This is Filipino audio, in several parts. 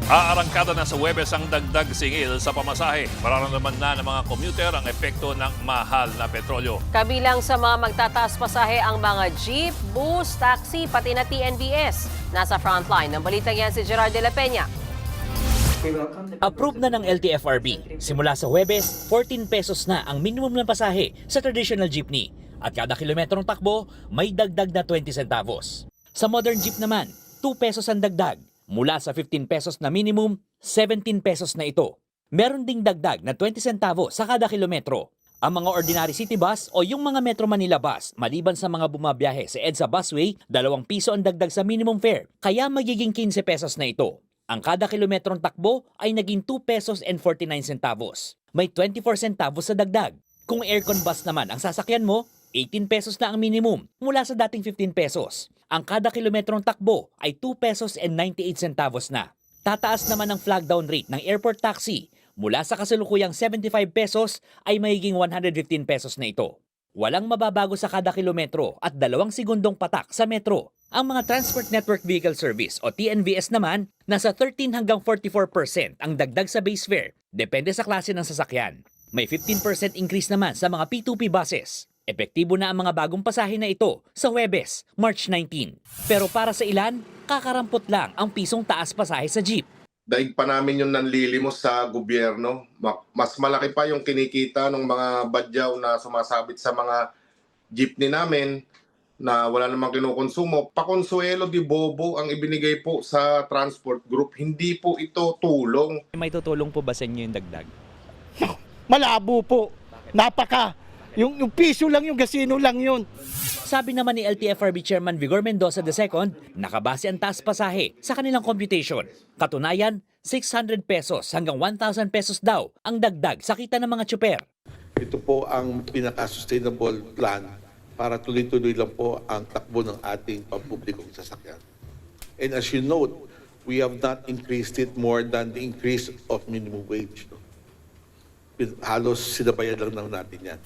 Aarangkada na sa Huwebes ang dagdag singil sa pamasahe. Mararamdaman na ng mga commuter ang epekto ng mahal na petrolyo. Kabilang sa mga magtataas pasahe ang mga jeep, bus, taxi, pati na TNVS. Nasa frontline ng balitang yan si Gerard de la Peña. Approved na ng LTFRB. Simula sa Huwebes, 14 pesos na ang minimum na pasahe sa traditional jeepney. At kada kilometrong takbo, may dagdag na 20 centavos. Sa modern jeep naman, 2 pesos ang dagdag. Mula sa 15 pesos na minimum, 17 pesos na ito. Meron ding dagdag na 20 centavos sa kada kilometro. Ang mga ordinary city bus o yung mga Metro Manila bus, maliban sa mga bumabiyahe sa EDSA busway, 2 piso ang dagdag sa minimum fare, kaya magiging 15 pesos na ito. Ang kada kilometrong takbo ay naging 2 pesos and 49 centavos. May 24 centavos sa dagdag. Kung aircon bus naman ang sasakyan mo, 18 pesos na ang minimum mula sa dating 15 pesos. Ang kada kilometrong takbo ay 2 pesos and 98 centavos na. Tataas naman ang flag down rate ng airport taxi. Mula sa kasalukuyang 75 pesos ay magiging 115 pesos na ito. Walang mababago sa kada kilometro at 2 segundong patak sa metro. Ang mga Transport Network Vehicle Service o TNVS naman, nasa 13 hanggang 44% ang dagdag sa base fare, depende sa klase ng sasakyan. May 15% increase naman sa mga P2P buses. Epektibo na ang mga bagong pasahe na ito sa Huwebes, March 19. Pero para sa ilan, kakarampot lang ang pisong taas pasahe sa jeep. Daig pa namin yung nanlilimos sa gobyerno. Mas malaki pa yung kinikita ng mga badyaw na sumasabit sa mga jeepney namin na wala namang kinukonsumo. Pakonsuelo di bobo ang ibinigay po sa transport group. Hindi po ito tulong. May tutulong po ba sa inyo yung dagdag? Malabo po. Yung piso lang, yung gasino lang yun. Sabi naman ni LTFRB Chairman Vigor Mendoza II, nakabase ang taas pasahe sa kanilang computation. Katunayan, 600 pesos hanggang 1,000 pesos daw ang dagdag sa kita ng mga tsuper. Ito po ang pinaka-sustainable plan para tuloy-tuloy lang po ang takbo ng ating pampublikong sasakyan. And as you note, we have not increased it more than the increase of minimum wage. Halos sinabayan lang natin yan.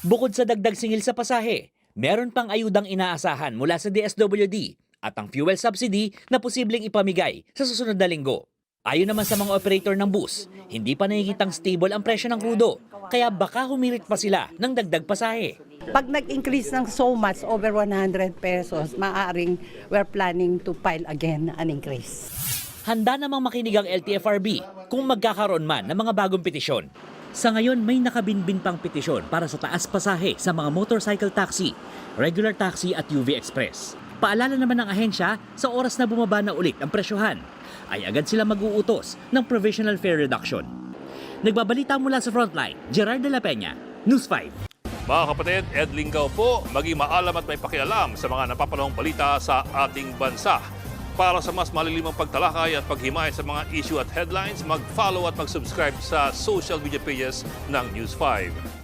Bukod sa dagdag singil sa pasahe, meron pang ayudang inaasahan mula sa DSWD at ang fuel subsidy na posibleng ipamigay sa susunod na linggo. Ayon naman sa mga operator ng bus, hindi pa nakikitang stable ang presyo ng krudo, kaya baka humirit pa sila ng dagdag pasahe. Pag nag-increase ng so much, over 100 pesos, maaring we're planning to file again an increase. Handa namang makinig ang LTFRB kung magkakaroon man ng mga bagong petisyon. Sa ngayon, may nakabinbin pang petisyon para sa taas pasahe sa mga motorcycle taxi, regular taxi at UV Express. Paalala naman ng ahensya, sa oras na bumaba na ulit ang presyohan, ay agad sila mag-uutos ng provisional fare reduction. Nagbabalita mula sa Frontline, Gerard de la Peña, News 5. Mga kapatid, Ed Lingaw po, maging maalam at may pakialam sa mga napapanahong balita sa ating bansa. Para sa mas malilimang pagtalakay at paghimay sa mga issue at headlines, mag-follow at mag-subscribe sa social media pages ng News 5.